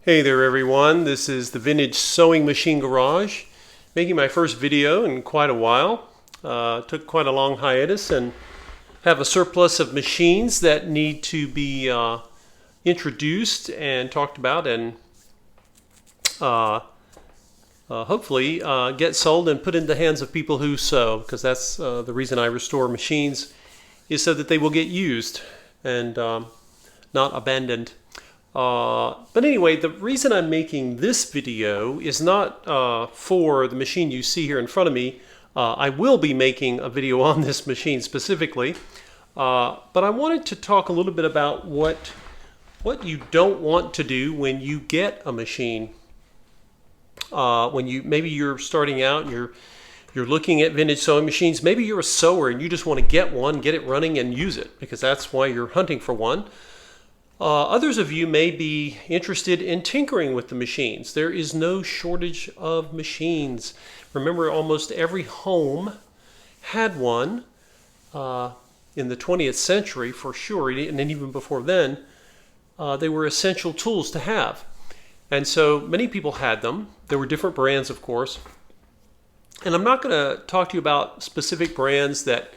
Hey there everyone, this is the Vintage Sewing Machine Garage, making my first video in quite a while. Took quite a long hiatus and have a surplus of machines that need to be introduced and talked about and hopefully get sold and put in the hands of people who sew, because that's the reason I restore machines, is so that they will get used and not abandoned. But anyway, the reason I'm making this video is not for the machine you see here in front of me. I will be making a video on this machine specifically, but I wanted to talk a little bit about what you don't want to do when you get a machine. Maybe you're starting out and you're looking at vintage sewing machines. Maybe you're a sewer and you just want to get one, get it running, and use it because that's why you're hunting for one. Others of you may be interested in tinkering with the machines. There is no shortage of machines. Remember, almost every home had one in the 20th century for sure, and then even before then, they were essential tools to have. And so many people had them. There were different brands, of course. And I'm not going to talk to you about specific brands that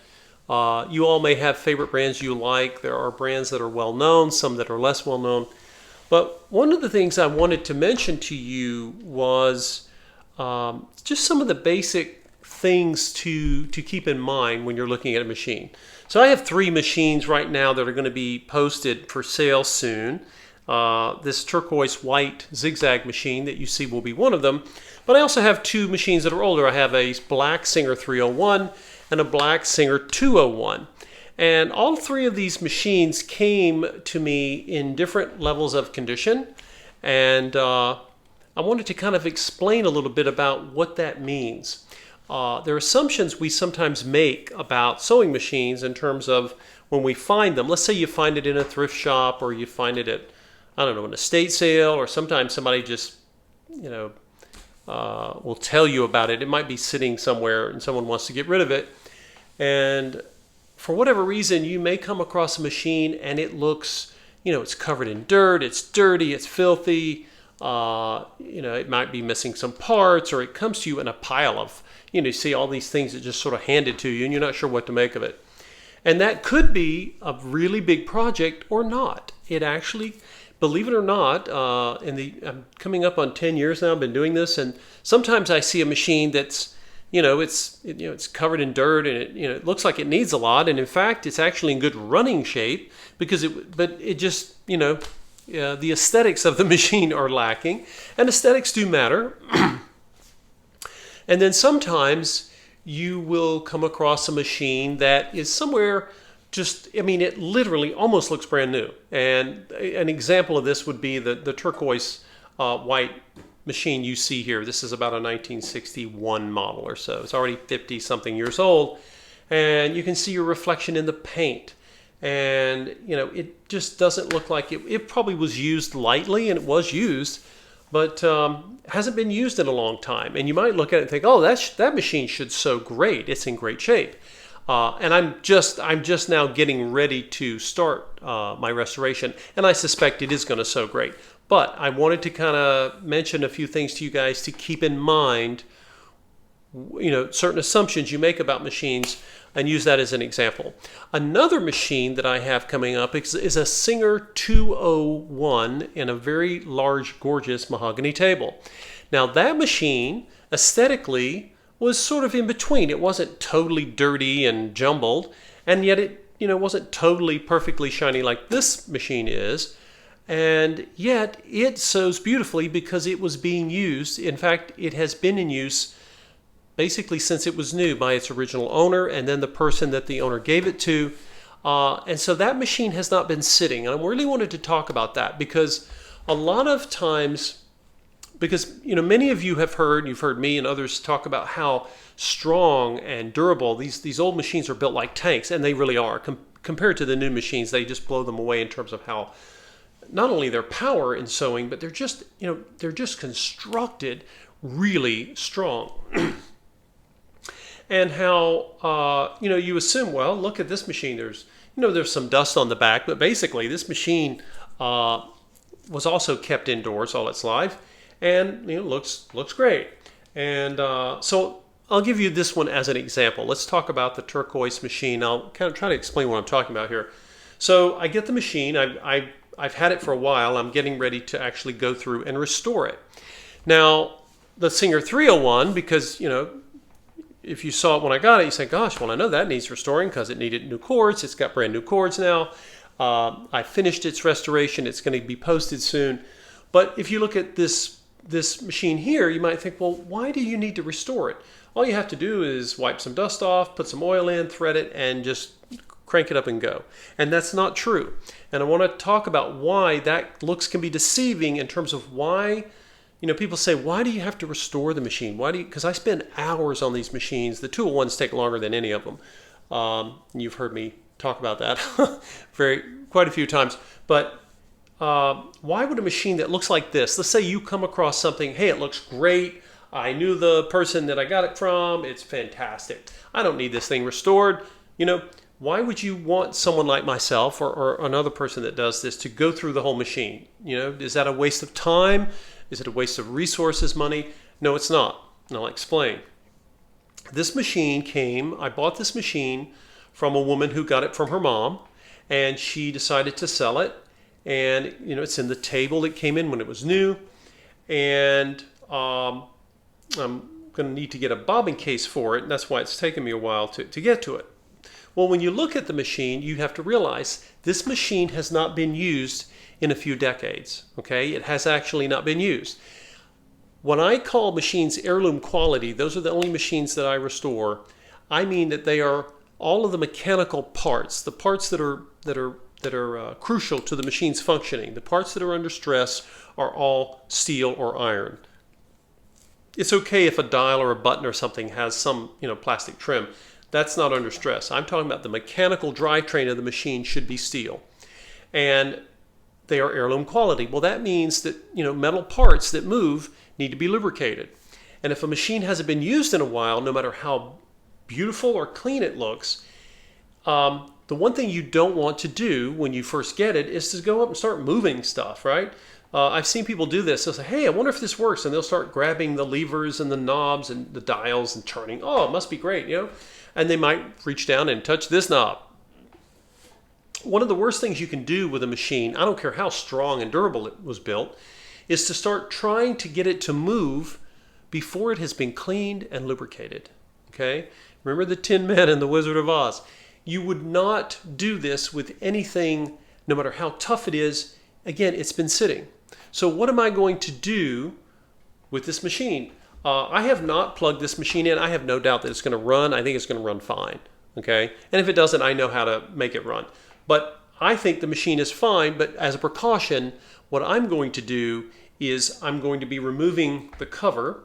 you all may have favorite brands you like. There are brands that are well known, some that are less well known. But one of the things I wanted to mention to you was just some of the basic things to keep in mind when you're looking at a machine. So I have 3 machines right now that are going to be posted for sale soon. This turquoise white zigzag machine that you see will be one of them. But I also have 2 machines that are older. I have a black Singer 301 and a black Singer 201. And all 3 of these machines came to me in different levels of condition. And I wanted to kind of explain a little bit about what that means. There are assumptions we sometimes make about sewing machines in terms of when we find them. Let's say you find it in a thrift shop, or you find it at, I don't know, an estate sale, or sometimes somebody just, will tell you about it. It might be sitting somewhere and someone wants to get rid of it. And for whatever reason, you may come across a machine and it looks, it's covered in dirt, it's dirty, it's filthy, it might be missing some parts, or it comes to you in a pile of, you see all these things that just sort of handed to you and you're not sure what to make of it. And that could be a really big project or not. It actually, believe it or not, I'm coming up on 10 years now, I've been doing this, and sometimes I see a machine that's, it's covered in dirt, and it looks like it needs a lot, and in fact, it's actually in good running shape but it just, the aesthetics of the machine are lacking, and aesthetics do matter. And then sometimes you will come across a machine that is somewhere it literally almost looks brand new. And an example of this would be the turquoise white machine you see here. This is about a 1961 model or so. It's already 50-something years old. And you can see your reflection in the paint. And, it just doesn't look like it probably was used lightly, and it was used, but hasn't been used in a long time. And you might look at it and think, oh, that machine should sew great. It's in great shape. And I'm just now getting ready to start my restoration, and I suspect it is going to sew great. But I wanted to kind of mention a few things to you guys to keep in mind, certain assumptions you make about machines, and use that as an example. Another machine that I have coming up is a Singer 201 in a very large, gorgeous mahogany table. Now that machine, aesthetically, was sort of in between. It wasn't totally dirty and jumbled, and yet it, wasn't totally perfectly shiny like this machine is. And yet it sews beautifully because it was being used. In fact, it has been in use basically since it was new by its original owner and then the person that the owner gave it to. And so that machine has not been sitting. And I really wanted to talk about that because a lot of times, many of you have heard, you've heard me and others talk about how strong and durable these old machines are, built like tanks, and they really are. Compared to the new machines, they just blow them away in terms of how not only their power in sewing, but they're just constructed really strong. And how you assume, well, look at this machine. There's some dust on the back, but basically this machine was also kept indoors all its life, and looks great. And so I'll give you this one as an example. Let's talk about the turquoise machine. I'll kind of try to explain what I'm talking about here. So I get the machine. I've had it for a while. I'm getting ready to actually go through and restore it. Now, the Singer 301, because if you saw it when I got it, you say, gosh, well, I know that needs restoring because it needed new cords. It's got brand new cords now. I finished its restoration. It's going to be posted soon. But if you look at this machine here, you might think, well, why do you need to restore it? All you have to do is wipe some dust off, put some oil in, thread it, and just crank it up and go. And that's not true. And I want to talk about why that looks can be deceiving in terms of why. People say, why do you have to restore the machine? Because I spend hours on these machines. The 201s take longer than any of them. You've heard me talk about that quite a few times. But why would a machine that looks like this, let's say you come across something, hey, it looks great. I knew the person that I got it from. It's fantastic. I don't need this thing restored. Why would you want someone like myself or another person that does this to go through the whole machine? Is that a waste of time? Is it a waste of resources, money? No, it's not. And I'll explain. This machine I bought this machine from a woman who got it from her mom, and she decided to sell it. And, it's in the table it came in when it was new. And I'm going to need to get a bobbin case for it, and that's why it's taken me a while to get to it. Well, when you look at the machine, you have to realize this machine has not been used in a few decades. Okay, it has actually not been used. When I call machines heirloom quality, those are the only machines that I restore. I mean that they are all of the mechanical parts, the parts that are crucial to the machine's functioning. The parts that are under stress are all steel or iron. It's okay if a dial or a button or something has some plastic trim. That's not under stress. I'm talking about the mechanical drivetrain of the machine should be steel. And they are heirloom quality. Well, that means that metal parts that move need to be lubricated. And if a machine hasn't been used in a while, no matter how beautiful or clean it looks, the one thing you don't want to do when you first get it is to go up and start moving stuff, right? I've seen people do this. They'll say, hey, I wonder if this works. And they'll start grabbing the levers and the knobs and the dials and turning. Oh, it must be great, And they might reach down and touch this knob. One of the worst things you can do with a machine, I don't care how strong and durable it was built, is to start trying to get it to move before it has been cleaned and lubricated. Okay? Remember the Tin Man and the Wizard of Oz. You would not do this with anything, no matter how tough it is. Again, it's been sitting. So what am I going to do with this machine? I have not plugged this machine in. I have no doubt that it's going to run. I think it's going to run fine. Okay? And if it doesn't, I know how to make it run. But I think the machine is fine, but as a precaution, what I'm going to do is I'm going to be removing the cover.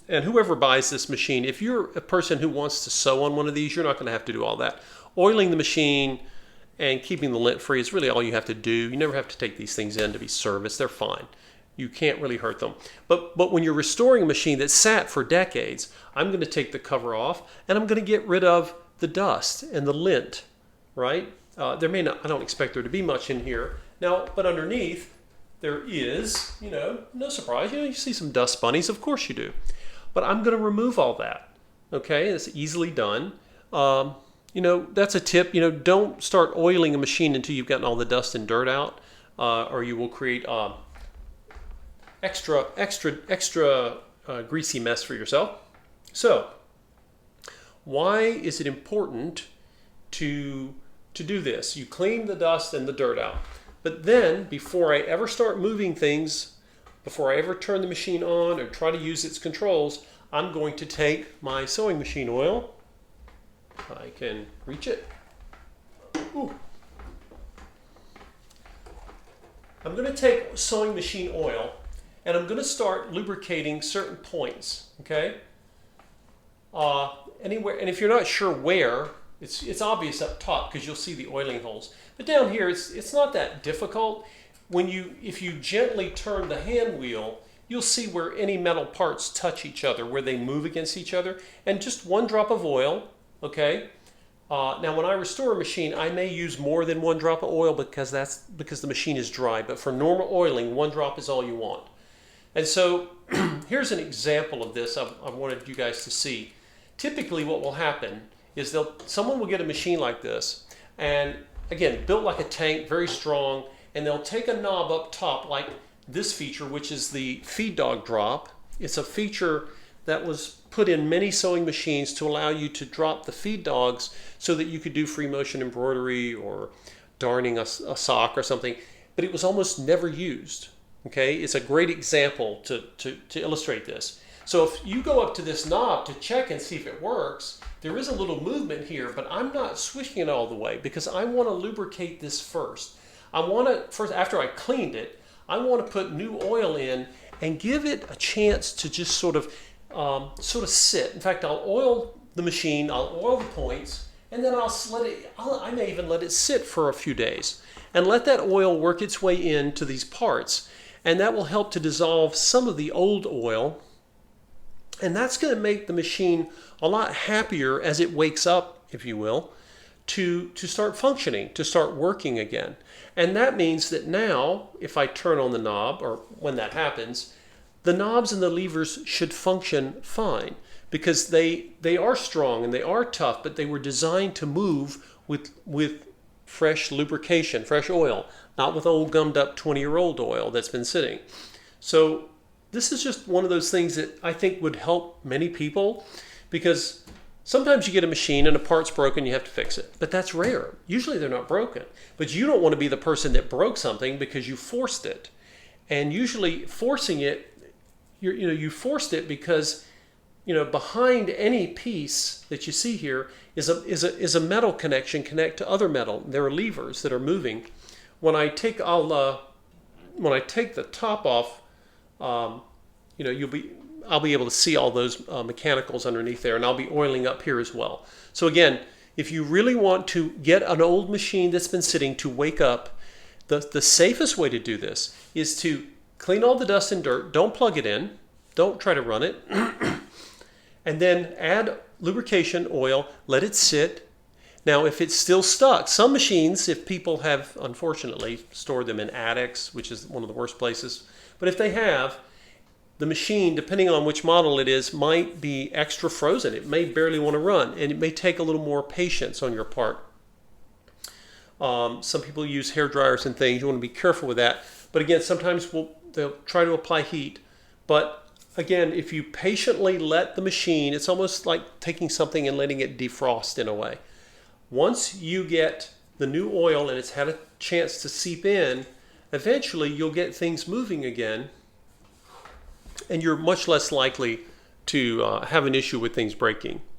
And whoever buys this machine, if you're a person who wants to sew on one of these, you're not going to have to do all that. Oiling the machine and keeping the lint free is really all you have to do. You never have to take these things in to be serviced. They're fine. You can't really hurt them. But when you're restoring a machine that sat for decades, I'm going to take the cover off and I'm going to get rid of the dust and the lint, right? I don't expect there to be much in here. Now, but underneath, there is, no surprise. You see some dust bunnies, of course you do. But I'm going to remove all that, okay? It's easily done. That's a tip. Don't start oiling a machine until you've gotten all the dust and dirt out, or you will create extra greasy mess for yourself. So, why is it important to do this? You clean the dust and the dirt out. But then, before I ever start moving things, before I ever turn the machine on or try to use its controls, I'm going to take my sewing machine oil. I can reach it. Ooh. I'm going to take sewing machine oil and I'm going to start lubricating certain points, okay? Anywhere, and if you're not sure where, it's obvious up top because you'll see the oiling holes. But down here, it's not that difficult. If you gently turn the hand wheel, you'll see where any metal parts touch each other, where they move against each other. And just one drop of oil, okay? Now, when I restore a machine, I may use more than 1 drop of oil because the machine is dry. But for normal oiling, 1 drop is all you want. And so here's an example of this I wanted you guys to see. Typically, what will happen is someone will get a machine like this, and again, built like a tank, very strong, and they'll take a knob up top like this feature, which is the feed dog drop. It's a feature that was put in many sewing machines to allow you to drop the feed dogs so that you could do free motion embroidery or darning a sock or something, but it was almost never used. Okay, it's a great example to illustrate this. So if you go up to this knob to check and see if it works, there is a little movement here, but I'm not swishing it all the way because I want to lubricate this first. I want to, first, after I cleaned it, I want to put new oil in and give it a chance to just sort of sit. In fact, I'll oil the machine, I'll oil the points, and then I may even let it sit for a few days and let that oil work its way into these parts. And that will help to dissolve some of the old oil. And that's going to make the machine a lot happier as it wakes up, if you will, to start functioning, to start working again. And that means that now, if I turn on the knob, or when that happens, the knobs and the levers should function fine because they are strong and they are tough, but they were designed to move with fresh lubrication, fresh oil, not with old gummed up 20-year-old oil that's been sitting. So this is just one of those things that I think would help many people because sometimes you get a machine and a part's broken, you have to fix it. But that's rare. Usually they're not broken. But you don't want to be the person that broke something because you forced it. And usually forcing it, you forced it because behind any piece that you see here is a metal connection connect to other metal. There are levers that are moving. When I take the top off, I'll be able to see all those mechanicals underneath there, and I'll be oiling up here as well. So again, if you really want to get an old machine that's been sitting to wake up, the safest way to do this is to clean all the dust and dirt. Don't plug it in. Don't try to run it. And then add lubrication oil. Let it sit. Now, if it's still stuck, some machines, if people have, unfortunately, stored them in attics, which is one of the worst places, but if they have, the machine, depending on which model it is, might be extra frozen. It may barely want to run, and it may take a little more patience on your part. Some people use hair dryers and things. You want to be careful with that. But again, sometimes they'll try to apply heat. But again, if you patiently let the machine, it's almost like taking something and letting it defrost in a way. Once you get the new oil and it's had a chance to seep in, eventually you'll get things moving again, and you're much less likely to have an issue with things breaking.